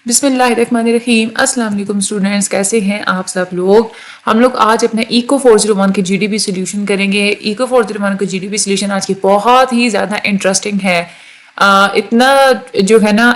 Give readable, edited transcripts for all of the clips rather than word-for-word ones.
بسم اللہ الرحمن الرحیم۔ السلام علیکم اسٹوڈنٹس، کیسے ہیں آپ سب لوگ؟ ہم لوگ آج اپنے ایکو 401 کے جی ڈی پی سولوشن کریں گے۔ ایکو 401 کا جی ڈی پی سولوشن آج کی بہت ہی زیادہ انٹرسٹنگ ہے۔ اتنا جو ہے نا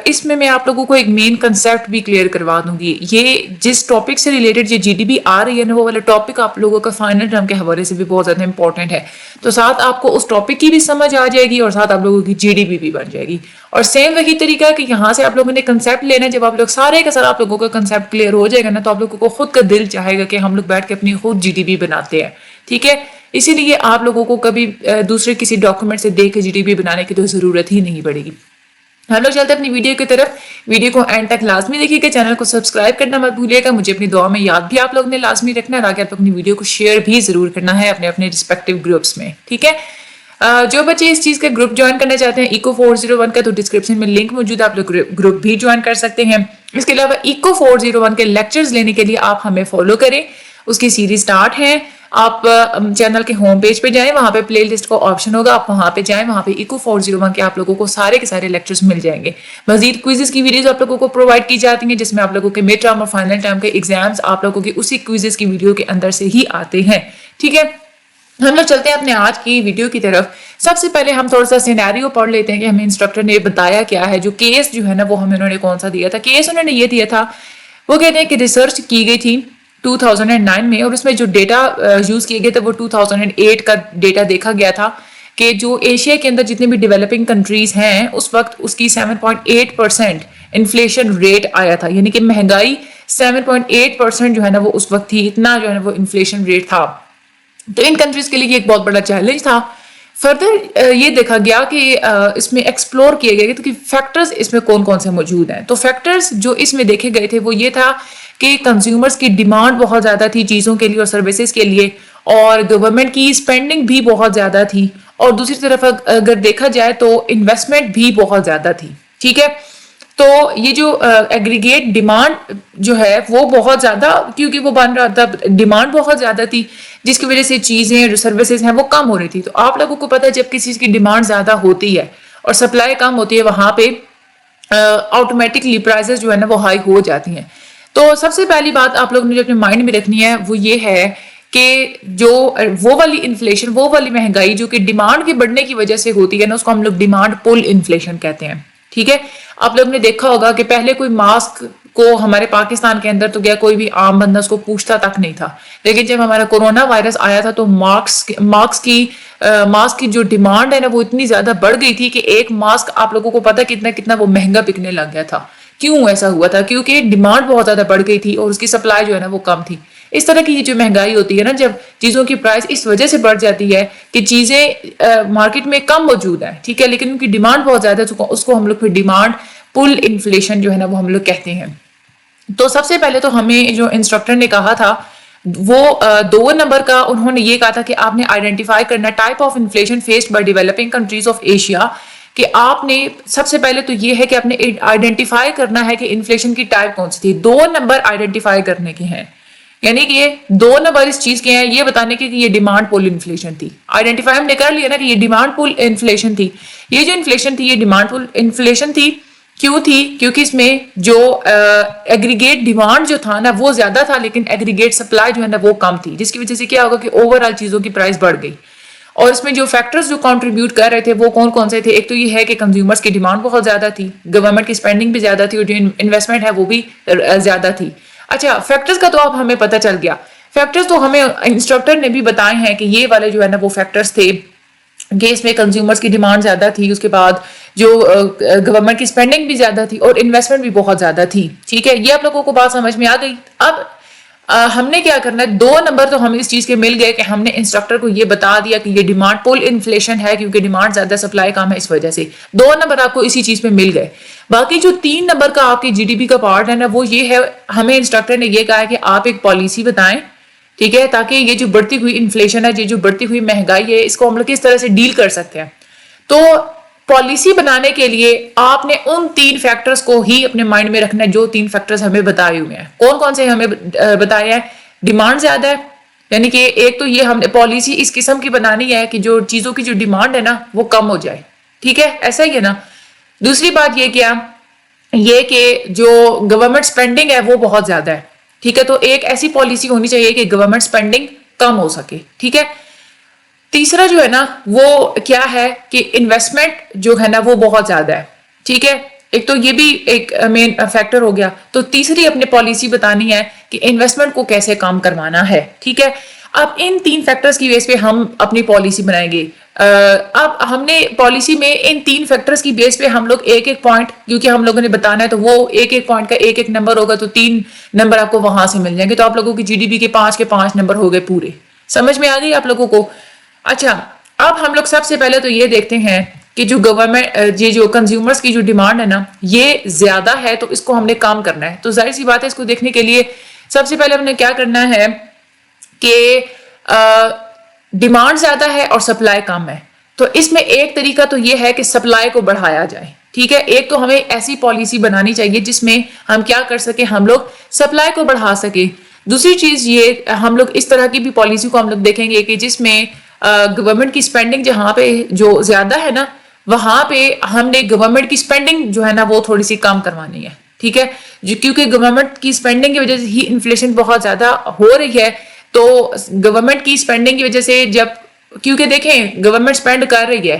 اس میں آپ لوگوں کو ایک مین کنسیپٹ بھی کلیئر کروا دوں گی۔ یہ جس ٹاپک سے ریلیٹڈ یہ جی ڈی پی آ رہی ہے نا، وہ والا ٹاپک آپ لوگوں کا فائنل ٹرم کے حوالے سے بھی بہت زیادہ امپورٹنٹ ہے۔ تو ساتھ آپ کو اس ٹاپک کی بھی سمجھ آ جائے گی اور ساتھ آپ لوگوں کی جی ڈی پی بھی بن جائے گی۔ اور سیم وہی طریقہ ہے کہ یہاں سے آپ لوگوں نے کنسیپٹ لینا ہے۔ جب آپ لوگ سارے کا سارا آپ لوگوں کا کنسیپٹ کلیئر ہو جائے گا نا، تو آپ لوگوں کو خود کا دل چاہے گا کہ ہم لوگ بیٹھ کے اپنی خود جی ڈی پی بناتے ہیں، ٹھیک ہے؟ اسی لیے آپ لوگوں کو کبھی دوسرے کسی ڈاکومنٹ سے دیکھ کے جی ڈی پی بنانے کی تو ضرورت ہی نہیں پڑے گی۔ ہم لوگ چلتے ہیں اپنی ویڈیو کی طرف۔ ویڈیو کو اینڈ تک لازمی دیکھیے گا، چینل کو سبسکرائب کرنا مت بھولیے گا۔ مجھے اپنی دعا میں یاد بھی آپ لوگ نے لازمی رکھنا ہے، اور آگے آپ اپنی ویڈیو کو شیئر بھی ضرور کرنا ہے اپنے اپنے رسپیکٹیو گروپس میں، ٹھیک ہے؟ جو بچے اس چیز کا گروپ جوائن کرنا چاہتے ہیں ایکو 401 کا، تو ڈسکرپشن میں لنک موجود ہے، آپ لوگ گروپ بھی جوائن کر سکتے ہیں۔ اس کے علاوہ ایکو 401 کے لیکچرز لینے کے لیے آپ ہمیں فالو کریں، اس کی سیریز سٹارٹ ہے۔ آپ چینل کے ہوم پیج پہ جائیں، وہاں پہ پلے لسٹ کا آپشن ہوگا، آپ وہاں پہ جائیں، وہاں پہ ایکو 401 کے آپ لوگوں کو سارے کے سارے لیکچرز مل جائیں گے۔ مزید کوئزز کی ویڈیوز آپ لوگوں کو پرووائڈ کی جاتی ہیں، جس میں آپ لوگوں کے مڈ ٹرم اور فائنل ٹرم کے ایگزامز آپ لوگوں کی اسی کوئزز کی ویڈیو کے اندر سے ہی آتے ہیں، ٹھیک ہے؟ ہم لوگ چلتے ہیں اپنے آج کی ویڈیو کی طرف۔ سب سے پہلے ہم تھوڑا سا سینیریو پڑھ لیتے ہیں کہ ہمیں انسٹرکٹر نے بتایا کیا ہے۔ جو کیس جو ہے نا، وہ ہمیں انہوں نے کون سا دیا تھا؟ کیس انہوں نے یہ دیا تھا، وہ کہتے ہیں کہ ریسرچ کی گئی تھی 2009 میں، اور اس میں جو ڈیٹا یوز کیے گئے تھے وہ 2008 کا ڈیٹا دیکھا گیا تھا کہ جو ایشیا کے اندر جتنے بھی ڈیولپنگ کنٹریز ہیں، اس وقت اس کی 7.8% انفلیشن ریٹ آیا تھا، یعنی کہ مہنگائی 7.8% جو ہے نا وہ اس وقت تھی، اتنا جو ہے نا وہ انفلیشن ریٹ تھا۔ تو ان کنٹریز کے لیے یہ ایک بہت بڑا چیلنج تھا۔ فردر یہ دیکھا گیا کہ اس میں ایکسپلور کیے گئے کہ فیکٹرز اس میں کون کون سے موجود ہیں۔ تو فیکٹرز جو اس میں دیکھے گئے تھے وہ یہ تھا کہ کنزیومرز کی ڈیمانڈ بہت زیادہ تھی چیزوں کے لیے اور سروسز کے لیے، اور گورنمنٹ کی اسپینڈنگ بھی بہت زیادہ تھی، اور دوسری طرف اگر دیکھا جائے تو انویسٹمنٹ بھی بہت زیادہ تھی، ٹھیک ہے؟ تو یہ جو ایگریگیٹ ڈیمانڈ جو ہے وہ بہت زیادہ، کیونکہ وہ بن رہا تھا، ڈیمانڈ بہت زیادہ تھی، جس کی وجہ سے چیزیں جو سروسز ہیں وہ کم ہو رہی تھی۔ تو آپ لوگوں کو پتہ ہے جب کسی چیز کی ڈیمانڈ زیادہ ہوتی ہے اور سپلائی کم ہوتی ہے، وہاں پہ آٹومیٹکلی پرائسز جو ہے نا وہ ہائی ہو جاتی ہیں۔ تو سب سے پہلی بات آپ لوگوں نے جو اپنے مائنڈ میں رکھنی ہے وہ یہ ہے کہ جو وہ والی انفلیشن، وہ والی مہنگائی جو کہ ڈیمانڈ کے بڑھنے کی وجہ سے ہوتی ہے نا، اس کو ہم لوگ ڈیمانڈ پل انفلیشن کہتے ہیں، ٹھیک ہے؟ آپ لوگ نے دیکھا ہوگا کہ پہلے کوئی ماسک کو ہمارے پاکستان کے اندر تو گیا کوئی بھی عام بندہ اس کو پوچھتا تک نہیں تھا، لیکن جب ہمارا کورونا وائرس آیا تھا تو ماسک کی جو ڈیمانڈ ہے نا وہ اتنی زیادہ بڑھ گئی تھی کہ ایک ماسک آپ لوگوں کو پتہ کتنا وہ مہنگا بکنے لگ گیا تھا۔ کیوں ایسا ہوا تھا؟ کیونکہ ڈیمانڈ بہت زیادہ بڑھ گئی تھی اور اس کی سپلائی جو ہے نا وہ کم تھی۔ اس طرح کی جو مہنگائی ہوتی ہے نا، جب چیزوں کی پرائس اس وجہ سے بڑھ جاتی ہے کہ چیزیں مارکیٹ میں کم موجود ہیں، ٹھیک ہے، لیکن ان کی ڈیمانڈ بہت زیادہ ہے، اس کو ہم لوگ پھر ڈیمانڈ پل انفلیشن جو ہے نا وہ ہم لوگ کہتے ہیں۔ تو سب سے پہلے تو ہمیں جو انسٹرکٹر نے کہا تھا وہ 2 نمبر کا، انہوں نے یہ کہا تھا کہ آپ نے آئیڈینٹیفائی کرنا type of inflation faced by developing countries of Asia, کہ آپ نے سب سے پہلے تو یہ ہے کہ آپ نے آئیڈینٹیفائی کرنا ہے کہ انفلیشن کی ٹائپ کون سی تھی۔ 2 نمبر آئیڈینٹیفائی کرنے کے ہیں، یعنی کہ یہ 2 نمبر اس چیز کے ہیں یہ بتانے کے کہ یہ ڈیمانڈ پول انفلیشن تھی۔ آئیڈینٹیفائی ہم نے کر لیا نا کہ یہ ڈیمانڈ پول انفلیشن تھی۔ یہ جو انفلیشن تھی یہ ڈیمانڈ پول انفلیشن تھی۔ کیوں تھی؟ کیونکہ اس میں جو ایگریگیٹ ڈیمانڈ جو تھا نا وہ زیادہ تھا، لیکن ایگریگیٹ سپلائی جو ہے نا وہ کم تھی، جس کی وجہ سے کیا ہوگا کہ اوور آل چیزوں کی پرائس بڑھ گئی۔ اور اس میں جو فیکٹرز جو کنٹریبیوٹ کر رہے تھے وہ کون کون سے تھے؟ ایک تو یہ ہے کہ کنزیومرز کی ڈیمانڈ بہت زیادہ تھی، گورنمنٹ کی اسپینڈنگ بھی زیادہ تھی، اور جو انویسٹمنٹ ہے وہ بھی زیادہ تھی۔ اچھا، فیکٹرز کا تو اب ہمیں پتہ چل گیا۔ فیکٹرز تو ہمیں انسٹرکٹر نے بھی بتائے ہیں کہ یہ والے جو ہے نا وہ فیکٹرز تھے کہ اس میں کنزیومرز کی ڈیمانڈ زیادہ تھی، اس کے بعد جو گورنمنٹ کی اسپینڈنگ بھی زیادہ تھی اور انویسٹمنٹ بھی بہت زیادہ تھی، ٹھیک ہے؟ یہ آپ لوگوں کو بات سمجھ میں آ گئی۔ اب ہم نے کیا کرنا ہے، 2 نمبر تو ہمیں اس چیز کے مل گئے کہ ہم نے انسٹرکٹر کو یہ بتا دیا کہ یہ ڈیمانڈ پول انفلیشن ہے، کیونکہ ڈیمانڈ زیادہ سپلائی کم ہے، اس وجہ سے 2 نمبر آپ کو اسی چیز پہ مل گئے۔ باقی جو 3 نمبر کا آپ کی جی ڈی پی کا پارٹ ہے نا وہ یہ ہے، ہمیں انسٹرکٹر نے یہ کہا ہے کہ آپ ایک پالیسی بتائیں، ٹھیک ہے، تاکہ یہ جو بڑھتی ہوئی انفلیشن ہے، یہ جو بڑھتی ہوئی مہنگائی ہے، اس کو ہم لوگ کس طرح سے ڈیل کر سکتے ہیں۔ تو پالیسی بنانے کے لیے آپ نے ان 3 فیکٹرز کو ہی اپنے مائنڈ میں رکھنا ہے جو 3 فیکٹرز ہمیں بتائے ہوئے ہیں۔ کون کون سے ہمیں بتایا ہے؟ ڈیمانڈ زیادہ ہے، یعنی کہ ایک تو یہ ہم نے پالیسی اس قسم کی بنانی ہے کہ جو چیزوں کی جو ڈیمانڈ ہے نا وہ کم ہو جائے، ٹھیک ہے، ایسا ہی ہے نا۔ دوسری بات یہ کیا یہ کہ جو گورنمنٹ اسپینڈنگ ہے وہ بہت زیادہ ہے. ٹھیک ہے, تو ایک ایسی پالیسی ہونی چاہیے کہ گورنمنٹ اسپینڈنگ کم ہو سکے. ٹھیک ہے. تیسرا جو ہے نا وہ کیا ہے کہ انویسٹمنٹ جو ہے نا وہ بہت زیادہ ہے. ٹھیک ہے, ایک تو یہ بھی ایک مین فیکٹر ہو گیا. تو تیسری اپنے پالیسی بتانی ہے کہ انویسٹمنٹ کو کیسے کام کروانا ہے. ٹھیک ہے, اب ان 3 فیکٹرز کی بیس پہ ہم اپنی پالیسی بنائیں گے. اب ہم نے پالیسی میں ان 3 فیکٹرز کی بیس پہ ہم لوگ ایک پوائنٹ, کیونکہ ہم لوگوں نے بتانا ہے تو وہ ایک پوائنٹ کا ایک نمبر ہوگا, تو 3 نمبر آپ کو وہاں سے مل جائیں گے. تو آپ لوگوں کی جی ڈی پی کے 5 نمبر ہو گئے پورے. سمجھ میں آ گئی آپ لوگوں کو؟ اچھا, اب ہم لوگ سب سے پہلے تو یہ دیکھتے ہیں کہ جو گورنمنٹ یہ جو کنزیومرز کی جو ڈیمانڈ ہے نا یہ زیادہ ہے, تو اس کو ہم نے کام کرنا ہے. تو ظاہر سی بات ہے اس کو دیکھنے کے لیے سب سے پہلے ہم نے کیا کرنا ہے کہ ڈیمانڈ زیادہ ہے اور سپلائی کم ہے. تو اس میں ایک طریقہ تو یہ ہے کہ سپلائی کو بڑھایا جائے. ٹھیک ہے, ایک تو ہمیں ایسی پالیسی بنانی چاہیے جس میں ہم کیا کر سکیں, ہم لوگ سپلائی کو بڑھا سکیں. دوسری چیز یہ ہم لوگ اس طرح کی بھی پالیسی کو ہم لوگ دیکھیں گے کہ جس میں گورنمنٹ کی اسپینڈنگ جہاں پہ جو زیادہ ہے نا وہاں پہ ہم نے گورنمنٹ کی اسپینڈنگ جو ہے نا وہ تھوڑی سی کم کروانی ہے. ٹھیک ہے, کیونکہ گورنمنٹ کی اسپینڈنگ کی وجہ سے ہی انفلیشن بہت زیادہ ہو رہی ہے. تو گورنمنٹ کی اسپینڈنگ کی وجہ سے کیونکہ دیکھیں گورنمنٹ اسپینڈ کر رہی ہے.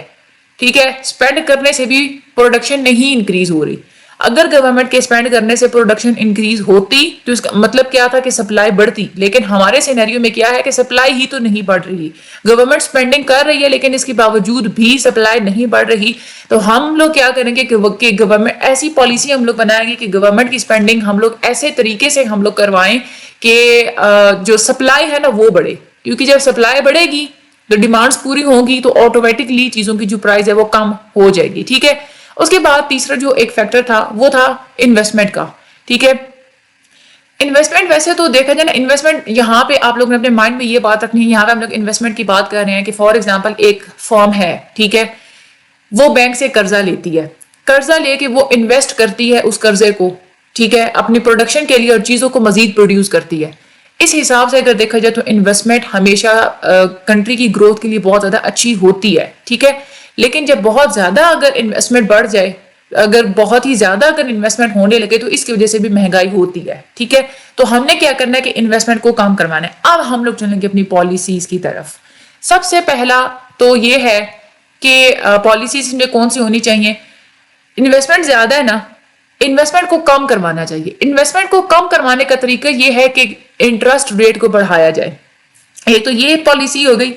ٹھیک ہے, اسپینڈ کرنے سے بھی پروڈکشن نہیں انکریز ہو رہی. اگر گورنمنٹ کے اسپینڈ کرنے سے پروڈکشن انکریز ہوتی تو اس کا مطلب کیا تھا کہ سپلائی بڑھتی. لیکن ہمارے سینیریو میں کیا ہے کہ سپلائی ہی تو نہیں بڑھ رہی. گورنمنٹ اسپینڈنگ کر رہی ہے لیکن اس کے باوجود بھی سپلائی نہیں بڑھ رہی. تو ہم لوگ کیا کریں گے کہ گورنمنٹ ایسی پالیسی ہم لوگ بنائیں گے کہ گورنمنٹ کی اسپینڈنگ ہم لوگ ایسے طریقے سے ہم لوگ کروائیں کہ جو سپلائی ہے نا وہ بڑھے. کیونکہ جب سپلائی بڑھے گی تو ڈیمانڈز پوری ہوں گی تو آٹومیٹکلی چیزوں کی جو پرائز ہے وہ کم ہو جائے گی. ٹھیک ہے, اس کے بعد تیسرا جو ایک فیکٹر تھا وہ تھا انویسٹمنٹ کا. ٹھیک ہے, انویسٹمنٹ ویسے تو دیکھا جائے نا انویسٹمنٹ یہاں پہ آپ لوگ نے اپنے مائنڈ میں یہ بات رکھنی ہے. یہاں پہ ہم لوگ انویسٹمنٹ کی بات کر رہے ہیں کہ فار ایگزامپل ایک فرم ہے. ٹھیک ہے, وہ بینک سے قرضہ لیتی ہے, قرضہ لے کے وہ انویسٹ کرتی ہے اس قرضے کو. ٹھیک ہے, اپنی پروڈکشن کے لیے اور چیزوں کو مزید پروڈیوس کرتی ہے. اس حساب سے اگر دیکھا جائے تو انویسٹمنٹ ہمیشہ کنٹری کی گروتھ کے لیے بہت زیادہ اچھی ہوتی ہے. ٹھیک ہے, لیکن جب بہت زیادہ اگر انویسٹمنٹ بڑھ جائے, اگر بہت ہی زیادہ اگر انویسٹمنٹ ہونے لگے تو اس کی وجہ سے بھی مہنگائی ہوتی ہے. ٹھیک ہے, تو ہم نے کیا کرنا ہے کہ انویسٹمنٹ کو کم کروانا ہے. اب ہم لوگ چلیں گے اپنی پالیسیز کی طرف. سب سے پہلا تو یہ ہے کہ پالیسیز میں کون سی ہونی چاہیے. انویسٹمنٹ زیادہ ہے نا, انویسٹمنٹ کو کم کروانا چاہیے. انویسٹمنٹ کو کم کروانے کا طریقہ یہ ہے کہ انٹرسٹ ریٹ کو بڑھایا جائے. ایک تو یہ پالیسی ہو گئی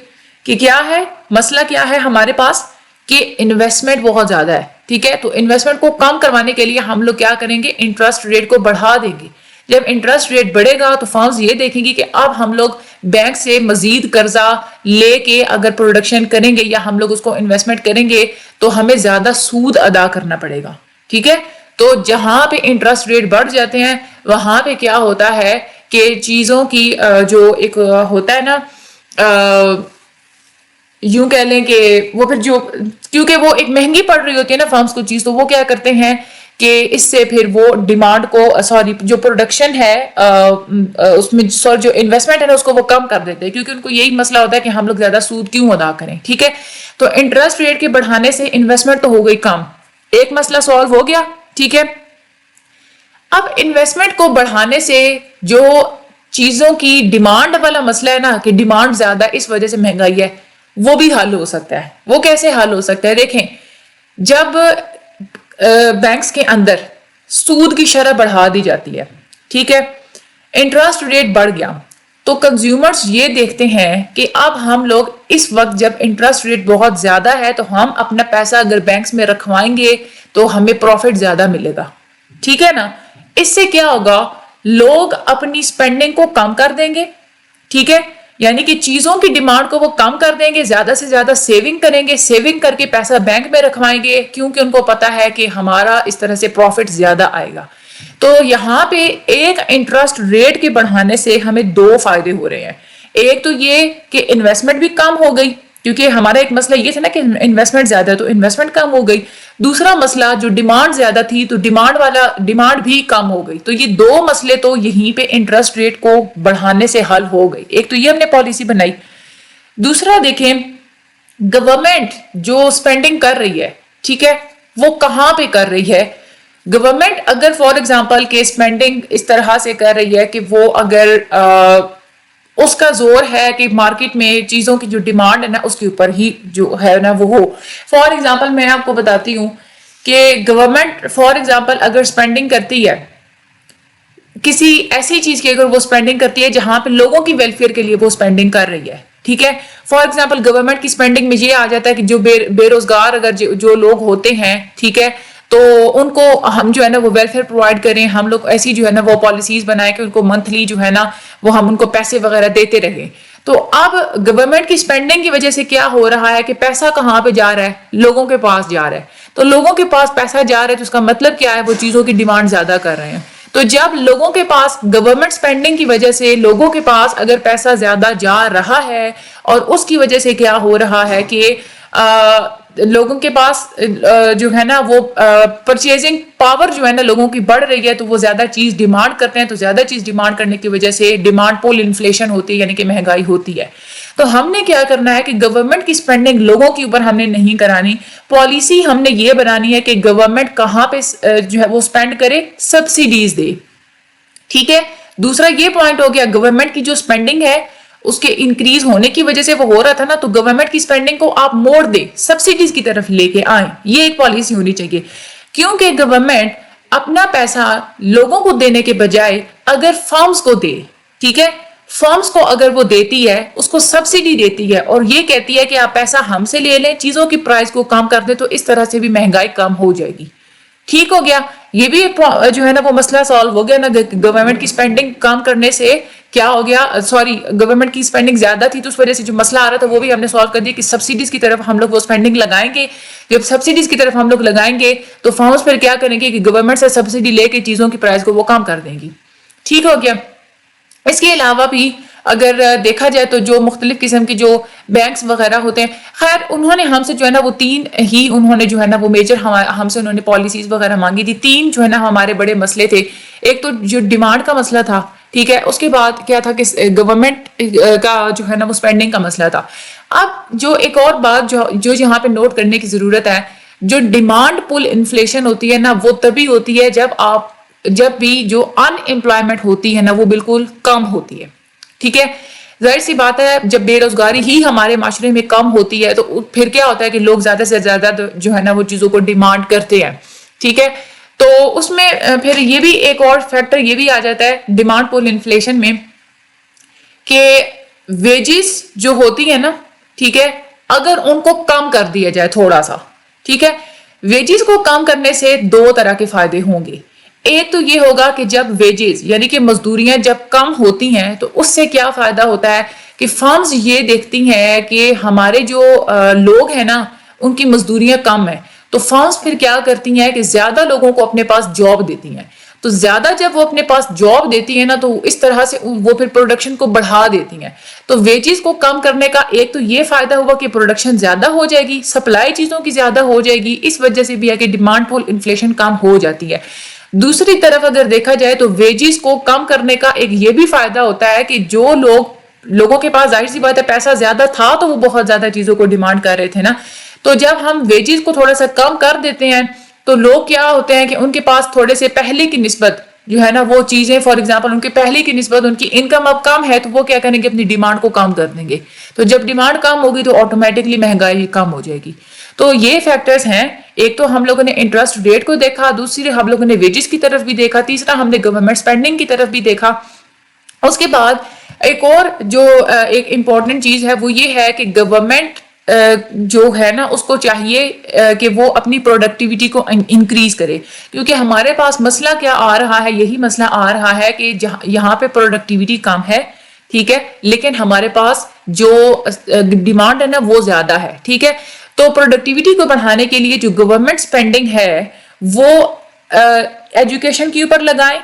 کہ کیا ہے مسئلہ, کیا ہے ہمارے پاس کہ انویسٹمنٹ بہت زیادہ ہے. ٹھیک ہے, تو انویسٹمنٹ کو کم کروانے کے لیے ہم لوگ کیا کریں گے, انٹرسٹ ریٹ کو بڑھا دیں گے. جب انٹرسٹ ریٹ بڑھے گا تو فارمز یہ دیکھیں گی کہ اب ہم لوگ بینک سے مزید قرضہ لے کے اگر پروڈکشن کریں گے یا ہم لوگ اس کو انویسٹمنٹ کریں گے تو ہمیں زیادہ سود ادا کرنا پڑے گا. ٹھیک ہے, تو جہاں پہ انٹرسٹ ریٹ بڑھ جاتے ہیں وہاں پہ کیا ہوتا ہے کہ چیزوں کی جو ایک ہوتا ہے نا یوں کہہ لیں کہ وہ پھر جو کیونکہ وہ ایک مہنگی پڑ رہی ہوتی ہے نا فارمز کو چیز, تو وہ کیا کرتے ہیں کہ اس سے پھر وہ ڈیمانڈ کو جو پروڈکشن ہے اس میں جو انویسٹمنٹ ہے نا اس کو وہ کم کر دیتے ہیں, کیونکہ ان کو یہی مسئلہ ہوتا ہے کہ ہم لوگ زیادہ سود کیوں ادا کریں. ٹھیک ہے, تو انٹرسٹ ریٹ کے بڑھانے سے انویسٹمنٹ تو ہو گئی کم, ایک مسئلہ سالو ہو گیا. ٹھیک ہے, اب انویسٹمنٹ کو بڑھانے سے جو چیزوں کی ڈیمانڈ والا مسئلہ ہے نا کہ ڈیمانڈ زیادہ اس وجہ سے مہنگائی ہے, وہ بھی حل ہو سکتا ہے. وہ کیسے حل ہو سکتا ہے, دیکھیں جب بینکس کے اندر سود کی شرح بڑھا دی جاتی ہے, ٹھیک ہے, انٹرسٹ ریٹ بڑھ گیا تو کنزیومرز یہ دیکھتے ہیں کہ اب ہم لوگ اس وقت جب انٹرسٹ ریٹ بہت زیادہ ہے تو ہم اپنا پیسہ اگر بینکس میں رکھوائیں گے تو ہمیں پروفٹ زیادہ ملے گا. ٹھیک ہے نا, اس سے کیا ہوگا, لوگ اپنی سپینڈنگ کو کم کر دیں گے. ٹھیک ہے, یعنی کہ چیزوں کی ڈیمانڈ کو وہ کم کر دیں گے, زیادہ سے زیادہ سیونگ کریں گے, سیونگ کر کے پیسہ بینک میں رکھوائیں گے کیونکہ ان کو پتا ہے کہ ہمارا اس طرح سے پروفٹ زیادہ آئے گا. تو یہاں پہ ایک انٹرسٹ ریٹ کے بڑھانے سے ہمیں 2 فائدے ہو رہے ہیں. ایک تو یہ کہ انویسٹمنٹ بھی کم ہو گئی, کیونکہ ہمارا ایک مسئلہ یہ تھا نا کہ انویسٹمنٹ زیادہ ہے تو انویسٹمنٹ کم ہو گئی. دوسرا مسئلہ جو ڈیمانڈ زیادہ تھی تو ڈیمانڈ بھی کم ہو گئی. تو یہ 2 مسئلے تو یہیں پہ انٹرسٹ ریٹ کو بڑھانے سے حل ہو گئی. ایک تو یہ ہم نے پالیسی بنائی. دوسرا دیکھیں گورنمنٹ جو سپینڈنگ کر رہی ہے, ٹھیک ہے, وہ کہاں پہ کر رہی ہے, گورنمنٹ اگر فار ایگزامپل کہ اسپینڈنگ اس طرح سے کر رہی ہے کہ وہ اگر اس کا زور ہے کہ مارکیٹ میں چیزوں کی جو ڈیمانڈ ہے نا اس کے اوپر ہی جو ہے نا وہ ہو. فار ایگزامپل میں آپ کو بتاتی ہوں کہ گورنمنٹ فار ایگزامپل اگر اسپینڈنگ کرتی ہے کسی ایسی چیز کی، اگر وہ اسپینڈنگ کرتی ہے جہاں پہ لوگوں کی ویلفیئر کے لیے وہ اسپینڈنگ کر رہی ہے، ٹھیک ہے. فار ایگزامپل گورنمنٹ کی اسپینڈنگ میں یہ آ جاتا ہے کہ جو بے روزگار اگر جو لوگ ہوتے ہیں، ٹھیک ہے، تو ان کو ہم جو ہے نا وہ ویلفیئر پرووائڈ کریں، ہم لوگ ایسی جو ہے نا وہ پالیسیز بنائیں کہ ان کو منتھلی جو ہے نا وہ ہم ان کو پیسے وغیرہ دیتے رہیں. تو اب گورنمنٹ کی اسپینڈنگ کی وجہ سے کیا ہو رہا ہے کہ پیسہ کہاں پہ جا رہا ہے؟ لوگوں کے پاس جا رہا ہے. تو لوگوں کے پاس پیسہ جا رہا ہے تو اس کا مطلب کیا ہے؟ وہ چیزوں کی ڈیمانڈ زیادہ کر رہے ہیں. تو جب لوگوں کے پاس گورنمنٹ اسپینڈنگ کی وجہ سے لوگوں کے پاس اگر پیسہ زیادہ جا رہا ہے اور اس کی وجہ سے کیا ہو رہا ہے کہ لوگوں کے پاس جو ہے نا وہ پرچیزنگ پاور جو ہے نا لوگوں کی بڑھ رہی ہے، تو وہ زیادہ چیز ڈیمانڈ کرتے ہیں. تو زیادہ چیز ڈیمانڈ کرنے کی وجہ سے ڈیمانڈ پول انفلیشن ہوتی ہے، یعنی کہ مہنگائی ہوتی ہے. تو ہم نے کیا کرنا ہے کہ گورنمنٹ کی اسپینڈنگ لوگوں کے اوپر ہم نے نہیں کرانی. پالیسی ہم نے یہ بنانی ہے کہ گورنمنٹ کہاں پہ جو ہے وہ اسپینڈ کرے، سبسڈیز دے، ٹھیک ہے. دوسرا یہ پوائنٹ ہو گیا گورنمنٹ کی جو اسپینڈنگ ہے اس کے انکریز ہونے کی وجہ سے وہ ہو رہا تھا نا، تو گورنمنٹ کی اسپینڈنگ کو آپ موڑ دیں، سبسڈیز کی طرف لے کے آئیں. یہ ایک پالیسی ہونی چاہیے، کیونکہ گورنمنٹ اپنا پیسہ لوگوں کو دینے کے بجائے اگر فارمز کو دے، ٹھیک ہے، فارمز کو اگر وہ دیتی ہے، اس کو سبسڈی دیتی ہے اور یہ کہتی ہے کہ آپ پیسہ ہم سے لے لیں، چیزوں کی پرائز کو کم کر دیں، تو اس طرح سے بھی مہنگائی کم ہو جائے گی. ٹھیک ہو گیا. یہ بھی جو ہے نا وہ مسئلہ سالو ہو گیا نا. گورنمنٹ کی اسپینڈنگ کم کرنے سے کیا ہو گیا، سوری، گورنمنٹ کی اسپینڈنگ زیادہ تھی تو اس وجہ سے جو مسئلہ آ رہا تھا وہ بھی ہم نے سالو کر دیا کہ سبسڈیز کی طرف ہم لوگ وہ اسپینڈنگ لگائیں گے. جب سبسڈیز کی طرف ہم لوگ لگائیں گے تو فارمز پھر کیا کریں گے کہ گورنمنٹ سے سبسڈی لے کے چیزوں کی پرائز کو وہ کم کر دیں گی. ٹھیک ہو گیا. اس کے علاوہ بھی اگر دیکھا جائے تو جو مختلف قسم کی جو بینکس وغیرہ ہوتے ہیں، خیر انہوں نے ہم سے جو ہے نا وہ تین ہی انہوں نے جو ہے نا وہ میجر ہم سے انہوں نے پالیسیز وغیرہ مانگی تھی. تین جو ہے نا ہمارے بڑے مسئلے تھے. ایک تو جو ڈیمانڈ کا مسئلہ تھا، ٹھیک ہے، اس کے بعد کیا تھا کہ گورنمنٹ کا جو ہے نا وہ اسپینڈنگ کا مسئلہ تھا. اب جو ایک اور بات جو یہاں پہ نوٹ کرنے کی ضرورت ہے، جو ڈیمانڈ پل انفلیشن ہوتی ہے نا وہ تبھی ہوتی ہے جب بھی جو ان امپلائمنٹ ہوتی ہے نا وہ بالکل کم ہوتی ہے. ٹھیک ہے، ظاہر سی بات ہے جب بے روزگاری ہی ہمارے معاشرے میں کم ہوتی ہے تو پھر کیا ہوتا ہے کہ لوگ زیادہ سے زیادہ جو ہے نا وہ چیزوں کو ڈیمانڈ کرتے ہیں. ٹھیک ہے، تو اس میں پھر یہ بھی ایک اور فیکٹر یہ بھی آ جاتا ہے ڈیمانڈ پول انفلیشن میں کہ ویجز جو ہوتی ہے نا، ٹھیک ہے، اگر ان کو کم کر دیا جائے تھوڑا سا، ٹھیک ہے، ویجز کو کم کرنے سے دو طرح کے فائدے ہوں گے. ایک تو یہ ہوگا کہ جب ویجز یعنی کہ مزدوریاں جب کم ہوتی ہیں تو اس سے کیا فائدہ ہوتا ہے کہ فارمز یہ دیکھتی ہیں کہ ہمارے جو لوگ ہیں نا ان کی مزدوریاں کم ہیں، تو فارمز پھر کیا کرتی ہیں کہ زیادہ لوگوں کو اپنے پاس جاب دیتی ہیں. تو زیادہ جب وہ اپنے پاس جاب دیتی ہیں نا تو اس طرح سے وہ پھر پروڈکشن کو بڑھا دیتی ہیں. تو ویجز کو کم کرنے کا ایک تو یہ فائدہ ہوا کہ پروڈکشن زیادہ ہو جائے گی، سپلائی چیزوں کی زیادہ ہو جائے گی، اس وجہ سے بھی ہے کہ ڈیمانڈ پول انفلیشن کم ہو جاتی ہے. دوسری طرف اگر دیکھا جائے تو ویجز کو کم کرنے کا ایک یہ بھی فائدہ ہوتا ہے کہ جو لوگوں کے پاس ظاہر سی بات ہے پیسہ زیادہ تھا تو وہ بہت زیادہ چیزوں کو ڈیمانڈ کر رہے تھے نا. تو جب ہم ویجز کو تھوڑا سا کم کر دیتے ہیں تو لوگ کیا ہوتے ہیں کہ ان کے پاس تھوڑے سے پہلے کی نسبت جو ہے نا وہ چیزیں، فار ایگزامپل ان کے پہلے کی نسبت ان کی انکم اب کم ہے تو وہ کیا کریں گے، اپنی ڈیمانڈ کو کم کر دیں گے. تو جب ڈیمانڈ کم ہوگی تو آٹومیٹکلی مہنگائی کم ہو جائے گی. تو یہ فیکٹرز ہیں. ایک تو ہم لوگوں نے انٹرسٹ ریٹ کو دیکھا، دوسری ہم لوگوں نے ویجز کی طرف بھی دیکھا، تیسرا ہم نے گورنمنٹ اسپینڈنگ کی طرف بھی دیکھا. اس کے بعد ایک اور جو ایک امپورٹنٹ چیز ہے وہ یہ ہے کہ گورنمنٹ جو ہے نا اس کو چاہیے کہ وہ اپنی پروڈکٹیوٹی کو انکریز کرے، کیونکہ ہمارے پاس مسئلہ کیا آ رہا ہے، یہی مسئلہ آ رہا ہے کہ یہاں پہ پروڈکٹیوٹی کم ہے، ٹھیک ہے، لیکن ہمارے پاس جو ڈیمانڈ ہے نا وہ زیادہ ہے. ٹھیک ہے، تو پروڈکٹیوٹی کو بڑھانے کے لیے جو گورنمنٹ اسپینڈنگ ہے وہ ایجوکیشن کے اوپر لگائیں،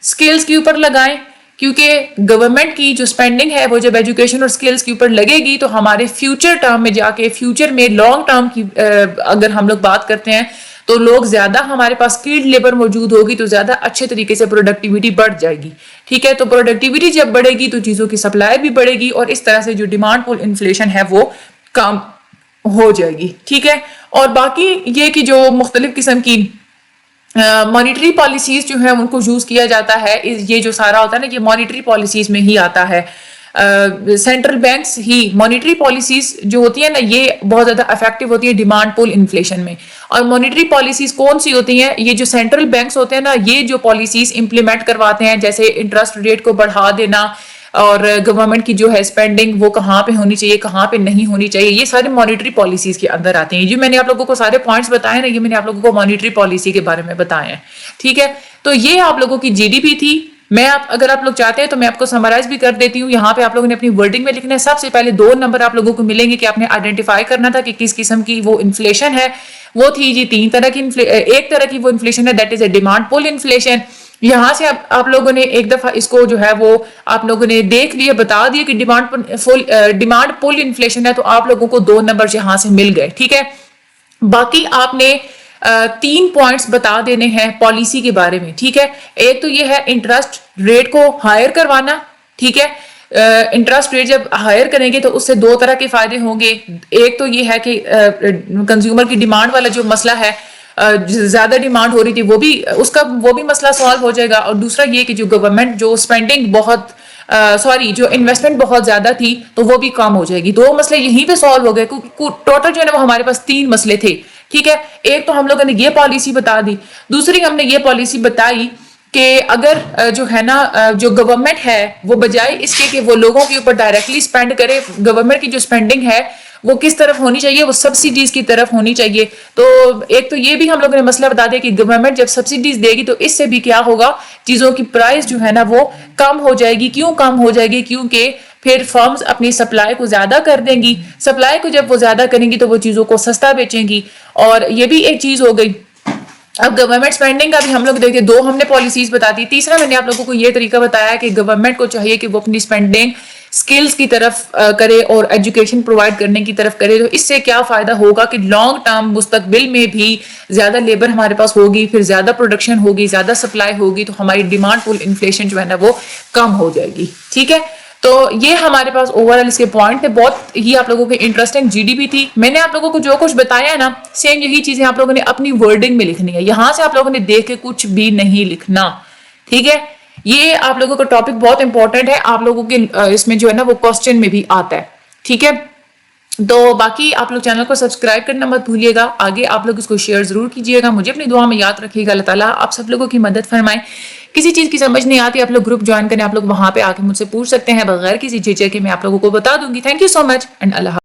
اسکلز کے اوپر لگائیں، کیونکہ گورنمنٹ کی جو اسپینڈنگ ہے وہ جب ایجوکیشن اور اسکلز کے اوپر لگے گی تو ہمارے فیوچر ٹرم میں جا کے، فیوچر میں لانگ ٹرم کی اگر ہم لوگ بات کرتے ہیں تو لوگ زیادہ ہمارے پاس اسکلڈ لیبر موجود ہوگی تو زیادہ اچھے طریقے سے پروڈکٹیوٹی بڑھ جائے گی. ٹھیک ہے، تو پروڈکٹیوٹی جب بڑھے گی تو چیزوں کی سپلائی بھی بڑھے گی اور اس طرح سے جو ڈیمانڈ پول انفلیشن ہے وہ کم ہو جائے گی. ٹھیک ہے، اور باقی یہ کہ جو مختلف قسم کی مانیٹری پالیسیز جو ہیں ان کو یوز کیا جاتا ہے. یہ جو سارا ہوتا ہے نا یہ مانیٹری پالیسیز میں ہی آتا ہے. سینٹرل بینکس ہی مانیٹری پالیسیز جو ہوتی ہیں نا یہ بہت زیادہ افیکٹو ہوتی ہے ڈیمانڈ پول انفلیشن میں. اور مانیٹری پالیسیز کون سی ہوتی ہیں؟ یہ جو سینٹرل بینکس ہوتے ہیں نا یہ جو پالیسیز امپلیمنٹ کرواتے ہیں جیسے انٹرسٹ ریٹ کو بڑھا دینا اور گورنمنٹ کی جو ہے اسپینڈنگ وہ کہاں پہ ہونی چاہیے کہاں پہ نہیں ہونی چاہیے، یہ سارے مانیٹری پالیسیز کے اندر آتے ہیں. جو میں نے آپ لوگوں کو سارے پوائنٹس بتائے نا یہ میں نے آپ لوگوں کو مانیٹری پالیسی کے بارے میں بتائے ہیں. ٹھیک ہے، تو یہ آپ لوگوں کی جی ڈی پی تھی. اگر آپ لوگ چاہتے ہیں تو میں آپ کو سمرائز بھی کر دیتی ہوں. یہاں پہ آپ لوگوں نے اپنی ورڈنگ میں لکھنا ہے. سب سے پہلے 2 نمبر آپ لوگوں کو ملیں گے کہ آپ نے آئیڈینٹیفائی کرنا تھا کہ کس قسم کی وہ انفلیشن ہے. وہ تھی جی 3 طرح کی ایک طرح کی وہ انفلیشن ہے that is a demand pull inflation. یہاں سے آپ لوگوں نے ایک دفعہ اس کو جو ہے وہ آپ لوگوں نے دیکھ لیا بتا دیا کہ ڈیمانڈ پول انفلیشن ہے تو آپ لوگوں کو 2 نمبر یہاں سے مل گئے. ٹھیک ہے، باقی آپ نے 3 پوائنٹس بتا دینے ہیں پالیسی کے بارے میں. ٹھیک ہے، ایک تو یہ ہے انٹرسٹ ریٹ کو ہائر کروانا. ٹھیک ہے، انٹرسٹ ریٹ جب ہائر کریں گے تو اس سے 2 طرح کے فائدے ہوں گے. ایک تو یہ ہے کہ کنزیومر کی ڈیمانڈ والا جو مسئلہ ہے زیادہ ڈیمانڈ ہو رہی تھی وہ بھی مسئلہ سالو ہو جائے گا. اور دوسرا یہ کہ جو گورنمنٹ جو اسپینڈنگ جو انویسٹمنٹ بہت زیادہ تھی تو وہ بھی کم ہو جائے گی. 2 مسئلے یہیں پہ سالو ہو گئے. ٹوٹل جو ہے نا وہ ہمارے پاس 3 مسئلے تھے. ٹھیک ہے، ایک تو ہم لوگوں نے یہ پالیسی بتا دی. دوسری ہم نے یہ پالیسی بتائی کہ اگر جو ہے نا جو گورنمنٹ ہے وہ بجائے اس کے کہ وہ لوگوں کے اوپر ڈائریکٹلی اسپینڈ کرے، گورنمنٹ کی جو اسپینڈنگ ہے وہ کس طرف ہونی چاہیے؟ وہ سبسڈیز کی طرف ہونی چاہیے. تو ایک تو یہ بھی ہم لوگوں نے مسئلہ بتا دیا کہ گورنمنٹ جب سبسڈیز دے گی تو اس سے بھی کیا ہوگا، چیزوں کی پرائس جو ہے نا وہ کم ہو جائے گی. کیوں کم ہو جائے گی؟ کیونکہ پھر فرمز اپنی سپلائی کو زیادہ کر دیں گی. سپلائی کو جب وہ زیادہ کریں گی تو وہ چیزوں کو سستا بیچیں گی. اور یہ بھی ایک چیز ہو گئی. اب گورنمنٹ اسپینڈنگ کا بھی ہم لوگ دیکھتے 2 ہم نے پالیسیز بتا دی. تیسرا میں نے آپ لوگوں کو یہ طریقہ بتایا کہ گورنمنٹ کو چاہیے کہ وہ اپنی اسپینڈنگ اسکلز کی طرف کرے اور ایجوکیشن پرووائڈ کرنے کی طرف کرے. تو اس سے کیا فائدہ ہوگا کہ لانگ ٹرم مستقبل میں بھی زیادہ لیبر ہمارے پاس ہوگی، پھر زیادہ پروڈکشن ہوگی، زیادہ سپلائی ہوگی تو ہماری ڈیمانڈ پول انفلیشن جو ہے نا وہ کم ہو جائے گی. ٹھیک ہے، تو یہ ہمارے پاس اوور آل اس کے پوائنٹ تھے. بہت ہی آپ لوگوں کی انٹرسٹنگ جی ڈی پی تھی. میں نے آپ لوگوں کو جو کچھ بتایا ہے نا سیم یہی چیزیں آپ لوگوں نے اپنی ورڈنگ میں لکھنی ہے. یہاں سے آپ لوگوں نے دیکھ کے کچھ بھی نہیں لکھنا. ٹھیک ہے، یہ آپ لوگوں کا ٹاپک بہت امپورٹنٹ ہے. آپ لوگوں کے اس میں جو ہے نا وہ کوسچن میں بھی آتا ہے. ٹھیک ہے، تو باقی آپ لوگ چینل کو سبسکرائب کرنا مت بھولیے گا. آگے آپ لوگ اس کو شیئر ضرور کیجیے گا. مجھے اپنی دعا میں یاد رکھیے گا. اللہ تعالیٰ آپ سب لوگوں کی مدد فرمائے. کسی چیز کی سمجھ نہیں آتی آپ لوگ گروپ جوائن کریں. آپ لوگ وہاں پہ آ کے مجھ سے پوچھ سکتے ہیں بغیر کسی جھجک کے. میں آپ لوگوں کو بتا دوں گی. Thank you so much and Allah